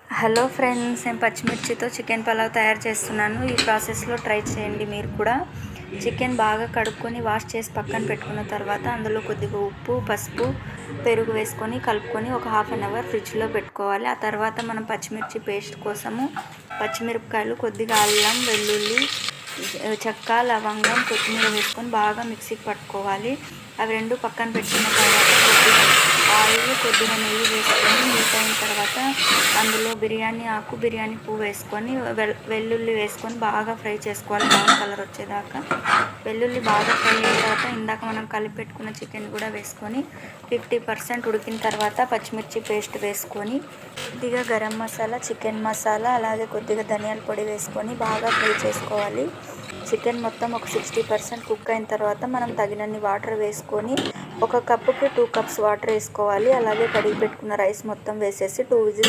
Hello friends, నేను పచ్చిమిర్చితో chicken pulao తయారు చేస్తున్నాను. ఈ ప్రాసెస్లో ట్రై చేయండి మీరు కూడా. చికెన్ బాగా కడుక్కొని వాష్ చేసి పక్కన పెట్టుకున్న తర్వాత అందులో కొద్దిగా ఉప్పు, పసుపు, పెరుగు వేసుకొని కలుపుకొని ఒక హాఫ్ అన్ అవర్ ఫ్రిడ్జ్లో పెట్టుకోవాలి. ఆ తర్వాత మనం పచ్చిమిర్చి పేస్ట్ కోసము పచ్చిమిరపకాయలు, కొద్దిగా అల్లం, వెల్లుల్లి, చెక్క, లవంగం, కొత్తిమీర వేసుకొని బాగా మిక్సీకి పట్టుకోవాలి. అవి రెండు పక్కన పెట్టుకున్న తర్వాత కొద్దిగా ఆయిల్, కొద్దిగా నెయ్యి వేసుకొని హీట్ అయిన తర్వాత అందులో బిర్యానీ ఆకు, బిర్యానీ పువ్వు వేసుకొని వెల్లుల్లి వేసుకొని బాగా ఫ్రై చేసుకోవాలి, బ్రౌన్ కలర్ వచ్చేదాకా. వెల్లుల్లి బాగా ఫ్రై అయిన తర్వాత ఇందాక మనం కలిపి పెట్టుకున్న చికెన్ కూడా వేసుకొని 50% ఉడికిన తర్వాత పచ్చిమిర్చి పేస్ట్ వేసుకొని కొద్దిగా గరం మసాలా, చికెన్ మసాలా, అలాగే కొద్దిగా ధనియాల పొడి వేసుకొని బాగా ఫ్రై చేసుకోవాలి. చికెన్ మొత్తం ఒక 60% కుక్ అయిన తర్వాత మనం తగినన్ని వాటర్ వేసుకొని ఒక కప్పుకి 2 కప్స్ వాటర్ వేసుకోవాలి. అలాగే కడిగి పెట్టుకున్న రైస్ మొత్తం వేసేసి 2 విజిల్స్